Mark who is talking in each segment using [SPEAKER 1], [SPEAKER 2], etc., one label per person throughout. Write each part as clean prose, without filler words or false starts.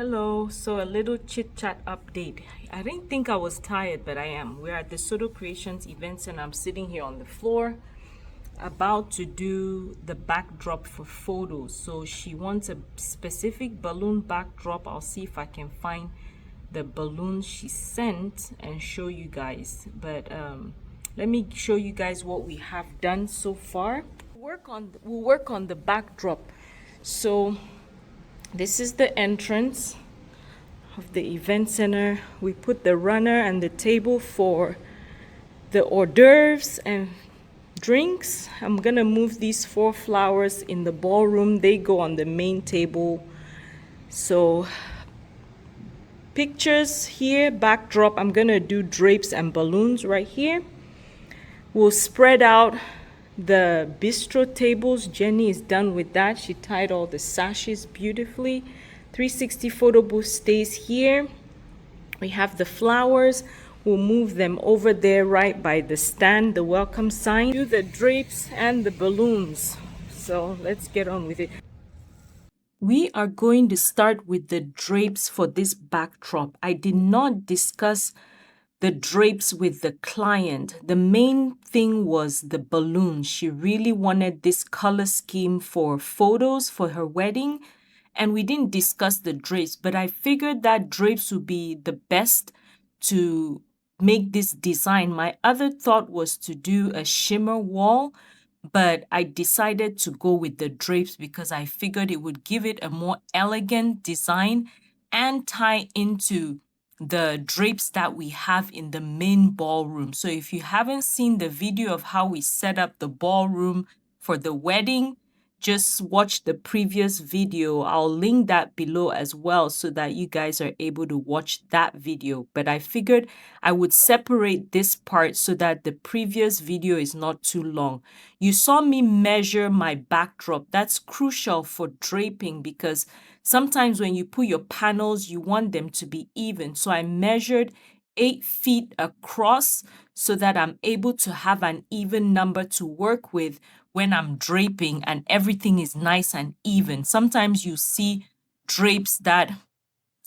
[SPEAKER 1] Hello, so a little chit chat update. I didn't think I was tired, but I am. We're at the Soto Creations events, and I'm sitting here on the floor about to do the backdrop for photos. So she wants a specific balloon backdrop. I'll see if I can find the balloons she sent and show you guys. But let me show you guys what we have done so far. We'll work on the backdrop. So this is the entrance of the event center. We put the runner and the table for the hors d'oeuvres and drinks. I'm gonna move these 4 flowers in the ballroom. They go on the main table. So pictures here, backdrop. I'm gonna do drapes and balloons right here. We'll spread out the bistro tables. Jenny is done with that. She tied all the sashes beautifully. 360 photo booth stays here. We have the flowers. We'll move them over there right by the stand, the welcome sign. Do the drapes and the balloons. So let's get on with it. We are going to start with the drapes for this backdrop. I did not discuss the drapes with the client. The main thing was the balloon. She really wanted this color scheme for photos for her wedding, and we didn't discuss the drapes, but I figured that drapes would be the best to make this design. My other thought was to do a shimmer wall, but I decided to go with the drapes because I figured it would give it a more elegant design and tie into the drapes that we have in the main ballroom. So if you haven't seen the video of how we set up the ballroom for the wedding, just watch the previous video. I'll link that below as well so that you guys are able to watch that video. But I figured I would separate this part so that the previous video is not too long. You saw me measure my backdrop. That's crucial for draping because sometimes when you put your panels, you want them to be even. So I measured 8 feet across so that I'm able to have an even number to work with when I'm draping and everything is nice and even. Sometimes you see drapes that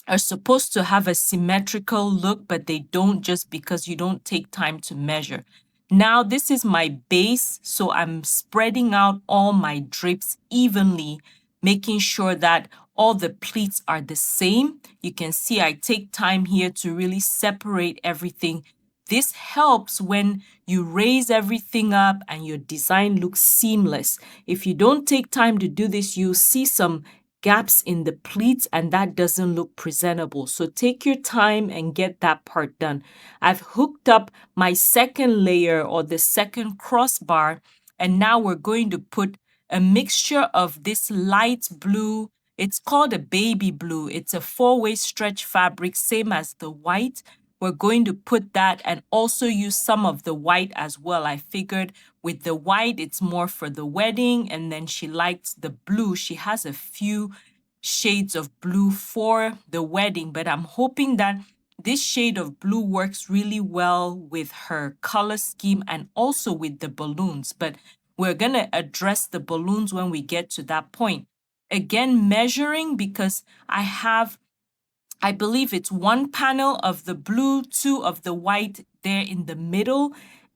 [SPEAKER 1] are supposed to have a symmetrical look, but they don't just because you don't take time to measure. Now, this is my base, so I'm spreading out all my drapes evenly, making sure that all the pleats are the same. You can see I take time here to really separate everything. This helps when you raise everything up and your design looks seamless. If you don't take time to do this, you'll see some gaps in the pleats and that doesn't look presentable. So take your time and get that part done. I've hooked up my second layer or the second crossbar, and now we're going to put a mixture of this light blue. It's called a baby blue. It's a 4-way stretch fabric, same as the white. We're going to put that and also use some of the white as well. I figured with the white, it's more for the wedding, and then she liked the blue. She has a few shades of blue for the wedding, but I'm hoping that this shade of blue works really well with her color scheme and also with the balloons. But we're going to address the balloons when we get to that point. Again, measuring because I believe it's 1 panel of the blue, 2 of the white there in the middle,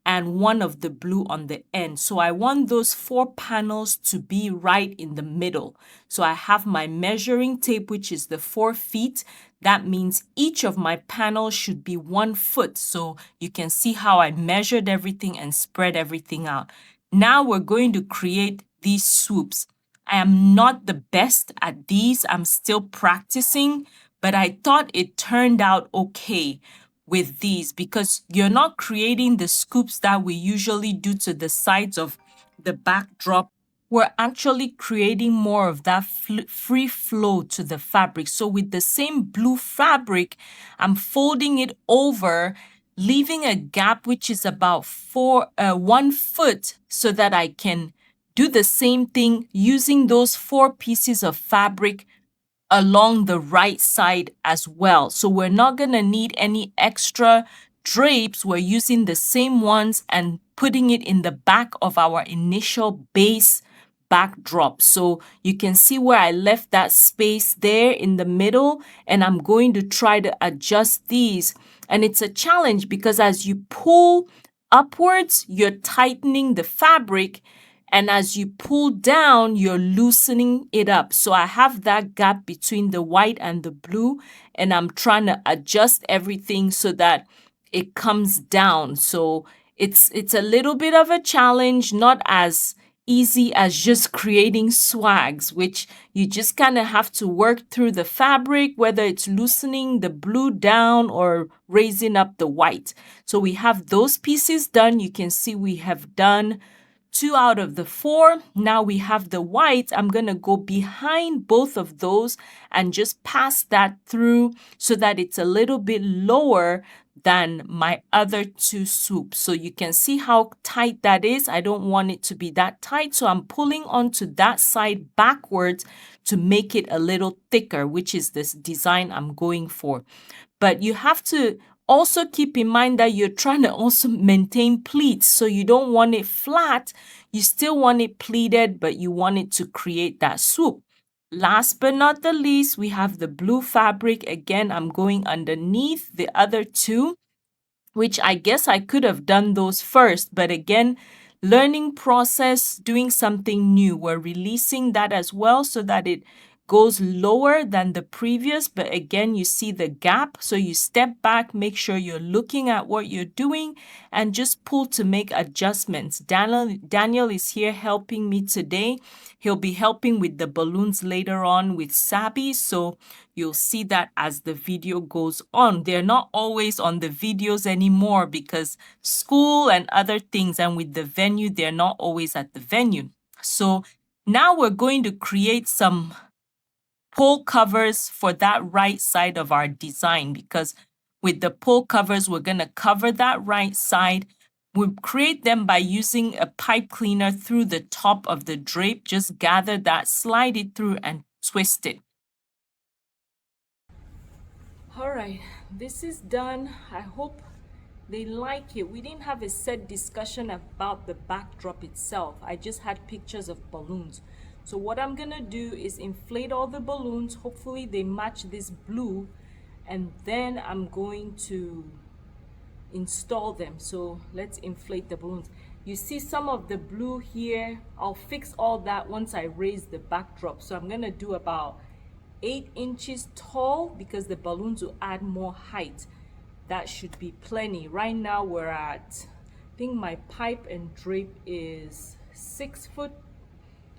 [SPEAKER 1] and 1 of the blue on the end. So I want those 4 panels to be right in the middle. So I have my measuring tape, which is the 4 feet. That means each of my panels should be 1 foot. So you can see how I measured everything and spread everything out. Now we're going to create these swoops. I am not the best at these. I'm still practicing. But I thought it turned out okay with these because you're not creating the scoops that we usually do to the sides of the backdrop. We're actually creating more of that free flow to the fabric. So with the same blue fabric, I'm folding it over, leaving a gap which is about 1 foot so that I can do the same thing using those 4 pieces of fabric along the right side as well. So we're not going to need any extra drapes. We're using the same ones and putting it in the back of our initial base backdrop. So you can see where I left that space there in the middle, and I'm going to try to adjust these. And it's a challenge because as you pull upwards, you're tightening the fabric, and as you pull down, you're loosening it up. So I have that gap between the white and the blue, and I'm trying to adjust everything so that it comes down. So it's a little bit of a challenge, not as easy as just creating swags, which you just kind of have to work through the fabric, whether it's loosening the blue down or raising up the white. So we have those pieces done. You can see we have done 2 out of the 4. Now we have the white. I'm going to go behind both of those and just pass that through so that it's a little bit lower than my other 2 swoops. So you can see how tight that is. I don't want it to be that tight. So I'm pulling onto that side backwards to make it a little thicker, which is this design I'm going for. But you have to also keep in mind that you're trying to also maintain pleats. So you don't want it flat. You still want it pleated, but you want it to create that swoop. Last but not the least, we have the blue fabric. Again, I'm going underneath the other 2, which I guess I could have done those first. But again, learning process, doing something new. We're releasing that as well so that it goes lower than the previous, but again, you see the gap. So you step back, make sure you're looking at what you're doing, and just pull to make adjustments. Daniel is here helping me today. He'll be helping with the balloons later on with Sabi, so you'll see that as the video goes on. They're not always on the videos anymore because school and other things, and with the venue, they're not always at the venue. So now we're going to create some pull covers for that right side of our design, because with the pull covers, we're going to cover that right side. We create them by using a pipe cleaner through the top of the drape. Just gather that, slide it through, and twist it. All right, this is done. I hope they like it. We didn't have a set discussion about the backdrop itself. I just had pictures of balloons. So what I'm gonna do is inflate all the balloons. Hopefully they match this blue, and then I'm going to install them. So let's inflate the balloons. You see some of the blue here. I'll fix all that once I raise the backdrop. So I'm gonna do about 8 inches tall because the balloons will add more height. That should be plenty. Right now we're at, I think my pipe and drape is 6 foot,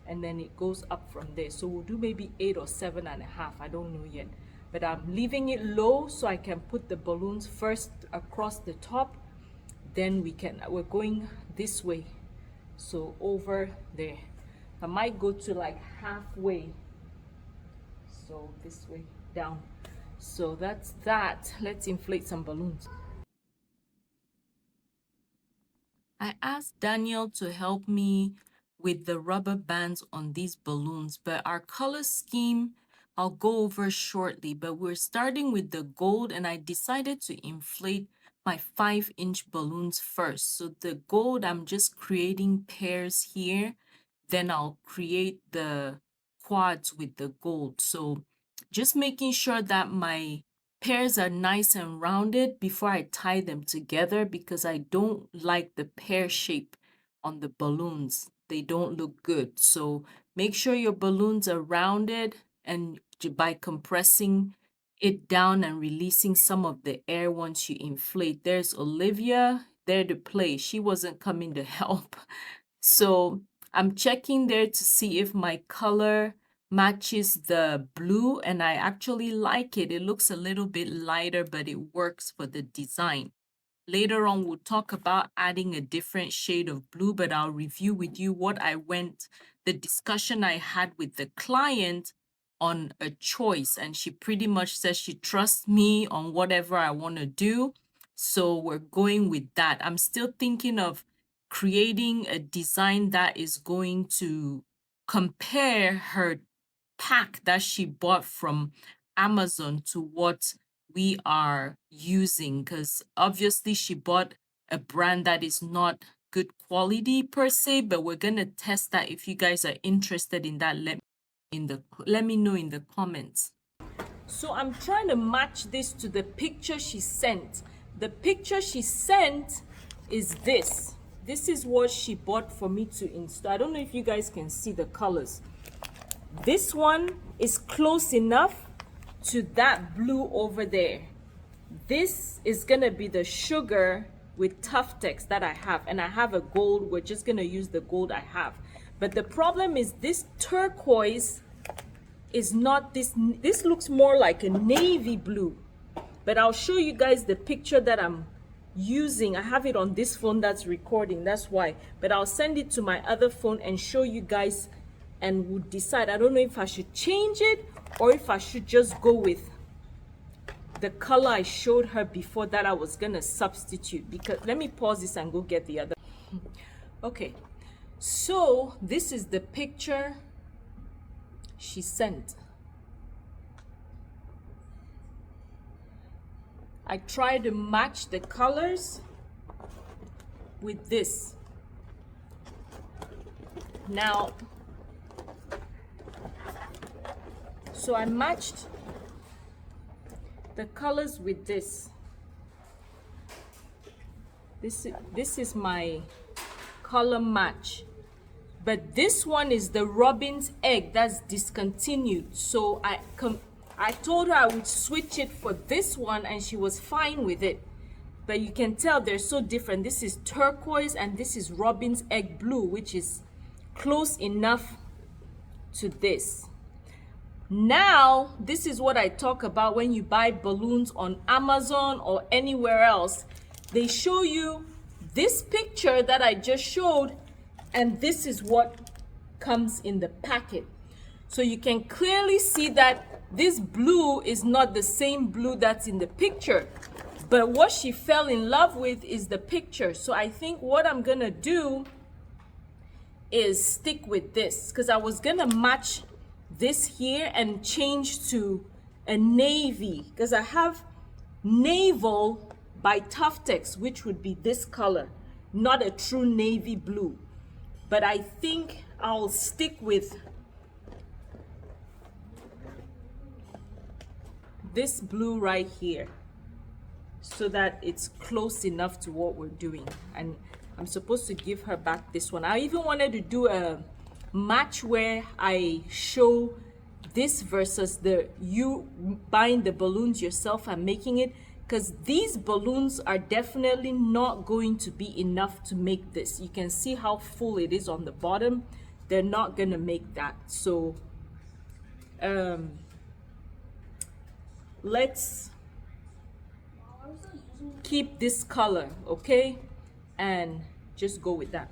[SPEAKER 1] and then it goes up from there. So we'll do maybe 8 or 7.5. I don't know yet, but I'm leaving it low so I can put the balloons first across the top. Then we're going this way, so over there. I might go to like halfway, so this way down. So that's that. Let's inflate some balloons. I asked Daniel to help me with the rubber bands on these balloons, but our color scheme I'll go over shortly. But we're starting with the gold, and I decided to inflate my 5-inch balloons first. So the gold, I'm just creating pairs here. Then I'll create the quads with the gold. So just making sure that my pairs are nice and rounded before I tie them together, because I don't like the pear shape on the balloons. They don't look good. So make sure your balloons are rounded, and by compressing it down and releasing some of the air once you inflate. There's Olivia there to play. She wasn't coming to help. So I'm checking there to see if my color matches the blue, and I actually like it. It looks a little bit lighter, but it works for the design. Later on, we'll talk about adding a different shade of blue, but I'll review with you the discussion I had with the client on a choice. And she pretty much says she trusts me on whatever I want to do. So we're going with that. I'm still thinking of creating a design that is going to compare her pack that she bought from Amazon to what we are using, because obviously she bought a brand that is not good quality per se, but we're gonna test that. If you guys are interested in that, let me know in the comments. So I'm trying to match this to the picture she sent. The picture she sent is this. This is what she bought for me to install. I don't know if you guys can see the colors. This one is close enough to that blue over there. This is gonna be the sugar with Tuftex that I have, and I have a gold. We're just gonna use the gold I have. But the problem is this turquoise is not this. This looks more like a navy blue, but I'll show you guys the picture that I'm using. I have it on this phone that's recording, that's why, but I'll send it to my other phone and show you guys, and we'll decide. I don't know if I should change it or if I should just go with the color I showed her before that I was gonna substitute. Because let me pause this and go get the other. Okay, so this is the picture she sent. I tried to match the colors with this. Now, so I matched the colors with this. This is my color match. But this one is the robin's egg that's discontinued. So I told her I would switch it for this one, and she was fine with it. But you can tell they're so different. This is turquoise and this is robin's egg blue, which is close enough to this. Now, this is what I talk about when you buy balloons on Amazon or anywhere else. They show you this picture that I just showed, and this is what comes in the packet. So you can clearly see that this blue is not the same blue that's in the picture. But what she fell in love with is the picture. So I think what I'm gonna do is stick with this, because I was gonna match this here and change to a navy, because I have naval by Tuftex, which would be this color, not a true navy blue. But I think I'll stick with this blue right here, so that it's close enough to what we're doing. And I'm supposed to give her back this one. I even wanted to do a match where I show this versus you buying the balloons yourself and making it, because these balloons are definitely not going to be enough to make this. You can see how full it is on the bottom. They're not gonna make that. So let's keep this color, okay, and just go with that.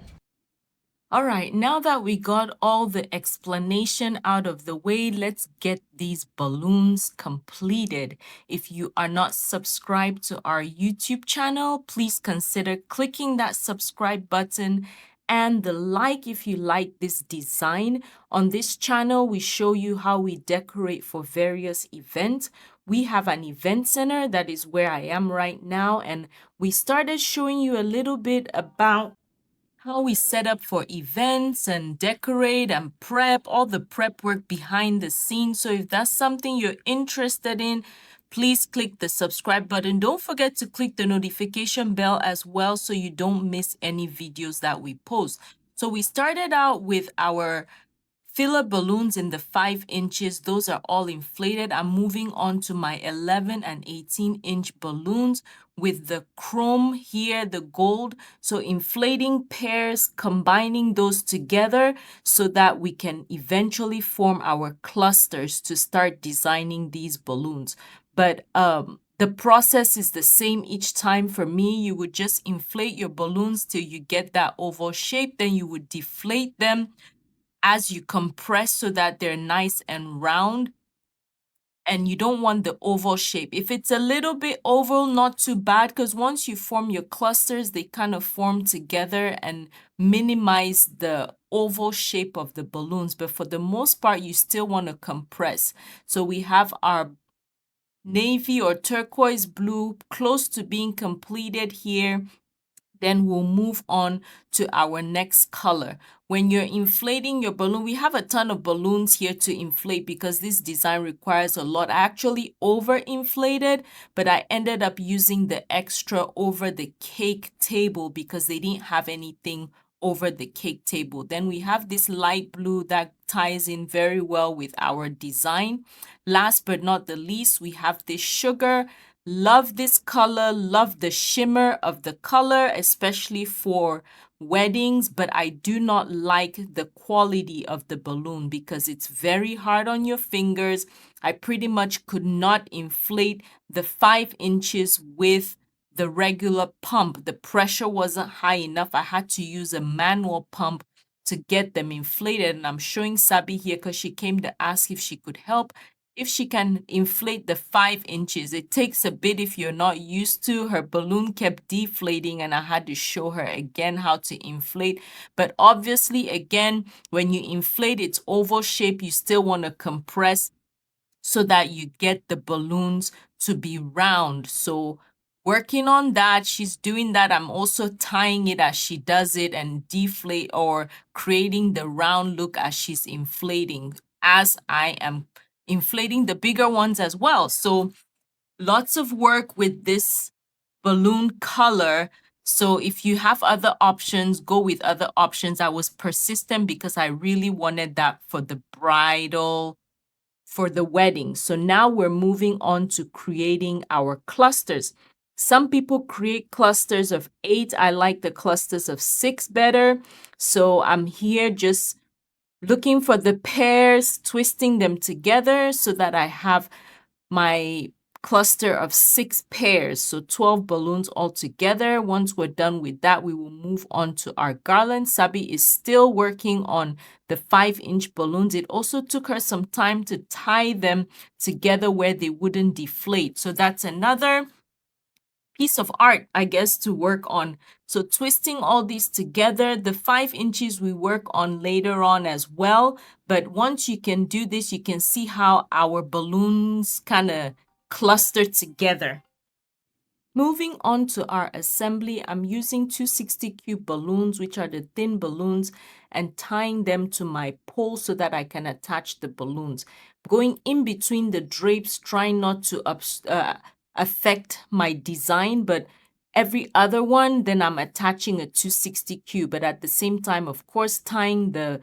[SPEAKER 1] All right, now that we got all the explanation out of the way, let's get these balloons completed. If you are not subscribed to our YouTube channel, please consider clicking that subscribe button and the like if you like this design. On this channel, we show you how we decorate for various events. We have an event center, that is where I am right now, and we started showing you a little bit about how we set up for events and decorate and prep, all the prep work behind the scenes. So if that's something you're interested in, please click the subscribe button. Don't forget to click the notification bell as well, so you don't miss any videos that we post. So we started out with our filler balloons in the 5 inches. Those are all inflated. I'm moving on to my 11 and 18-inch balloons with the chrome here, the gold. So inflating pairs, combining those together so that we can eventually form our clusters to start designing these balloons. But the process is the same each time. For me, you would just inflate your balloons till you get that oval shape. Then you would deflate them as you compress so that they're nice and round. And you don't want the oval shape. If it's a little bit oval, not too bad, because once you form your clusters, they kind of form together and minimize the oval shape of the balloons. But for the most part, you still want to compress. So we have our navy or turquoise blue close to being completed here. Then we'll move on to our next color. When you're inflating your balloon, we have a ton of balloons here to inflate because this design requires a lot. I actually overinflated, but I ended up using the extra over the cake table because they didn't have anything over the cake table. Then we have this light blue that ties in very well with our design. Last but not the least, we have this sugar. Love this color, love the shimmer of the color, especially for weddings, but I do not like the quality of the balloon because it's very hard on your fingers. I pretty much could not inflate the 5 inches with the regular pump. The pressure wasn't high enough. I had to use a manual pump to get them inflated. And I'm showing Sabi here because she came to ask if she could help. If she can inflate the 5 inches, it takes a bit if you're not used to. Her balloon kept deflating and I had to show her again how to inflate. But obviously, again, when you inflate its oval shape, you still want to compress so that you get the balloons to be round. So working on that, she's doing that. I'm also tying it as she does it and deflate or creating the round look as she's inflating, as I am inflating the bigger ones as well. So lots of work with this balloon color. So if you have other options, go with other options. I was persistent because I really wanted that for the bridal, for the wedding. So now we're moving on to creating our clusters. Some people create clusters of 8. I like the clusters of 6 better. So I'm here just looking for the pairs, twisting them together so that I have my cluster of 6 pairs, so 12 balloons altogether. Once we're done with that, we will move on to our garland. Sabi is still working on the 5-inch balloons. It also took her some time to tie them together where they wouldn't deflate. So that's another piece of art, I guess, to work on. So twisting all these together, the 5 inches we work on later on as well. But once you can do this, you can see how our balloons kind of cluster together. Moving on to our assembly, I'm using 260 cube balloons, which are the thin balloons, and tying them to my pole so that I can attach the balloons. Going in between the drapes, trying not to affect my design, but every other one, then I'm attaching a 260 cube, but at the same time, of course, tying the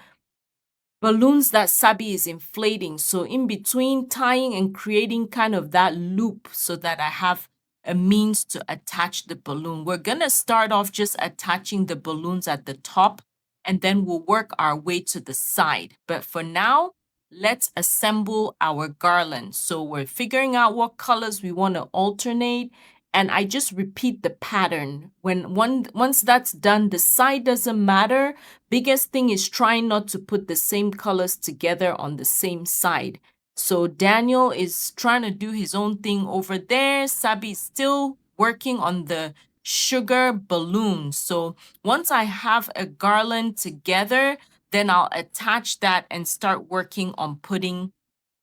[SPEAKER 1] balloons that Sabi is inflating. So in between tying and creating kind of that loop so that I have a means to attach the balloon. We're going to start off just attaching the balloons at the top, and then we'll work our way to the side. But for now, let's assemble our garland. So we're figuring out what colors we want to alternate, and I just repeat the pattern. Once that's done, the side doesn't matter. Biggest thing is trying not to put the same colors together on the same side. So Daniel is trying to do his own thing over there. Sabi is still working on the sugar balloon. So once I have a garland together, then I'll attach that and start working on putting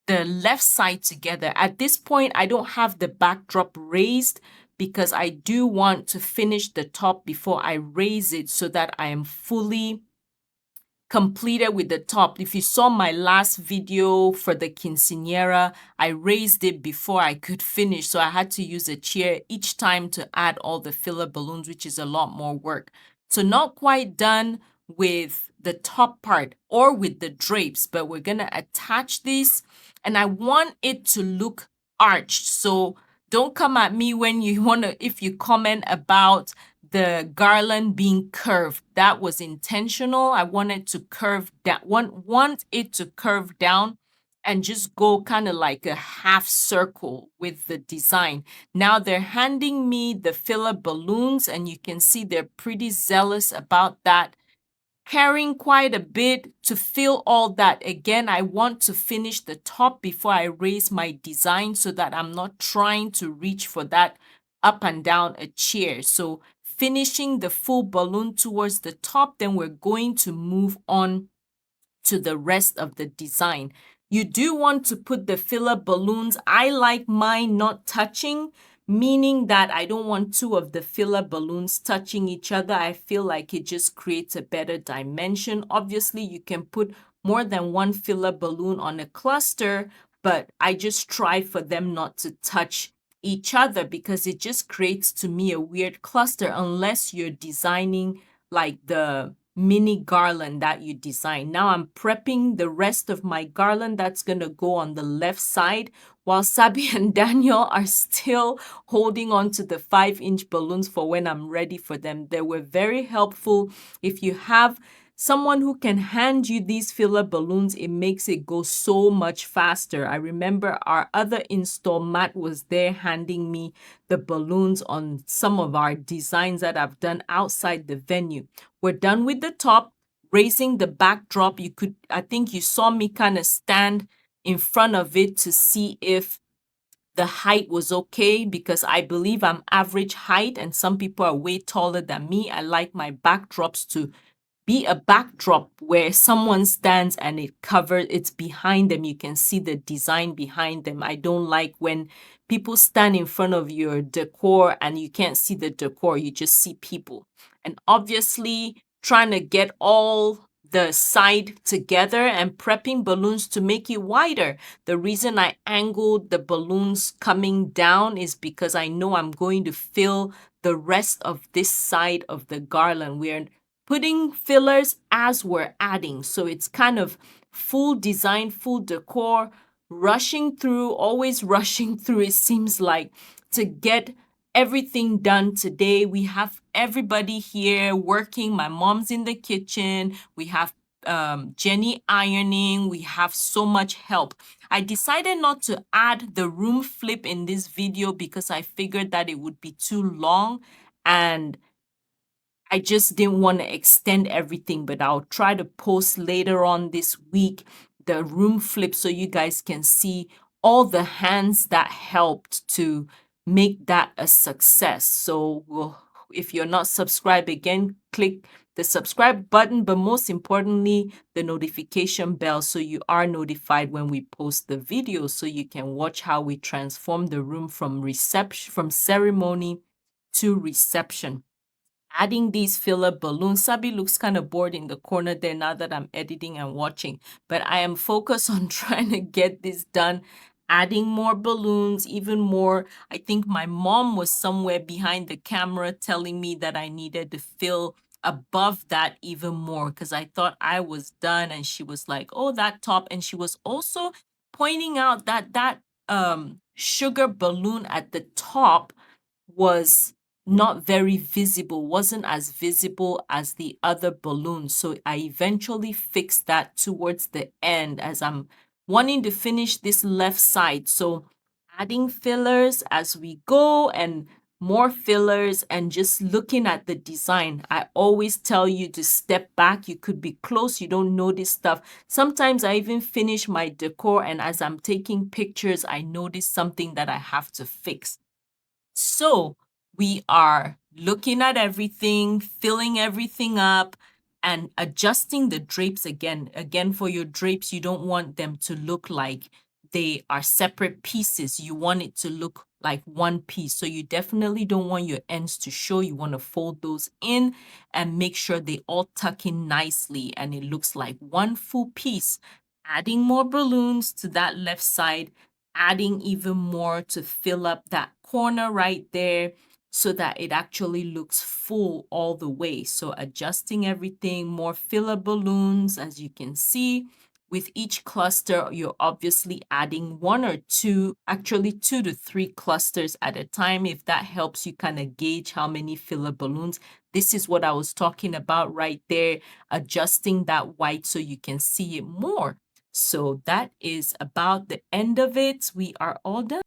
[SPEAKER 1] the left side together. At this point, I don't have the backdrop raised because I do want to finish the top before I raise it so that I am fully completed with the top. If you saw my last video for the quinceañera, I raised it before I could finish. So I had to use a chair each time to add all the filler balloons, which is a lot more work. So not quite done with the top part or with the drapes, but we're going to attach this and I want it to look arched. So don't come at me when you want to, if you comment about the garland being curved. That was intentional. I wanted to curve down, want it to curve down and just go kind of like a half circle with the design. Now they're handing me the filler balloons and you can see they're pretty zealous about that, carrying quite a bit to fill all that. Again, I want to finish the top before I raise my design so that I'm not trying to reach for that up and down a chair. So finishing the full balloon towards the top, then we're going to move on to the rest of the design. You do want to put the filler balloons. I like mine not touching, meaning that I don't want two of the filler balloons touching each other. I feel like it just creates a better dimension. Obviously, you can put more than one filler balloon on a cluster, but I just try for them not to touch each other because it just creates to me a weird cluster unless you're designing like the mini garland that you design. Now I'm prepping the rest of my garland that's going to go on the left side while Sabi and Daniel are still holding on to the 5-inch balloons for when I'm ready for them. They were very helpful. If you have someone who can hand you these filler balloons, it makes it go so much faster. I remember our other install, Matt, was there handing me the balloons on some of our designs that I've done outside the venue. We're done with the top, raising the backdrop. I think you saw me kind of stand in front of it to see if the height was okay because I believe I'm average height and some people are way taller than me. I like my backdrops to be a backdrop where someone stands and it's behind them. You can see the design behind them. I don't like when people stand in front of your decor and you can't see the decor, you just see people. And obviously trying to get all the side together and prepping balloons to make it wider. The reason I angled the balloons coming down is because I know I'm going to fill the rest of this side of the garland. We're putting fillers as we're adding. So it's kind of full design, full decor, always rushing through, it seems like, to get everything done today. We have everybody here working. My mom's in the kitchen. We have Jenny ironing. We have so much help. I decided not to add the room flip in this video because I figured that it would be too long and I just didn't want to extend everything, but I'll try to post later on this week the room flip so you guys can see all the hands that helped to make that a success. So if you're not subscribed, again, click the subscribe button, but most importantly, the notification bell so you are notified when we post the video so you can watch how we transform the room from ceremony to reception. Adding these filler balloons. Sabi looks kind of bored in the corner there now that I'm editing and watching, but I am focused on trying to get this done, adding more balloons, even more. I think my mom was somewhere behind the camera telling me that I needed to fill above that even more because I thought I was done, and she was like, oh, that top. And she was also pointing out that sugar balloon at the top was not very visible, wasn't as visible as the other balloons. So I eventually fixed that towards the end as I'm wanting to finish this left side. So adding fillers as we go and more fillers and just looking at the design. I always tell you to step back. You could be close. You don't notice stuff. Sometimes I even finish my decor and as I'm taking pictures, I notice something that I have to fix. So we are looking at everything, filling everything up, and adjusting the drapes again. Again, for your drapes, you don't want them to look like they are separate pieces. You want it to look like one piece. So you definitely don't want your ends to show. You want to fold those in and make sure they all tuck in nicely and it looks like one full piece. Adding more balloons to that left side, adding even more to fill up that corner right there so that it actually looks full all the way. So adjusting everything, more filler balloons, as you can see. With each cluster, you're obviously adding 1 or 2, actually 2 to 3 clusters at a time. If that helps you kind of gauge how many filler balloons. This is what I was talking about right there, adjusting that white so you can see it more. So that is about the end of it. We are all done.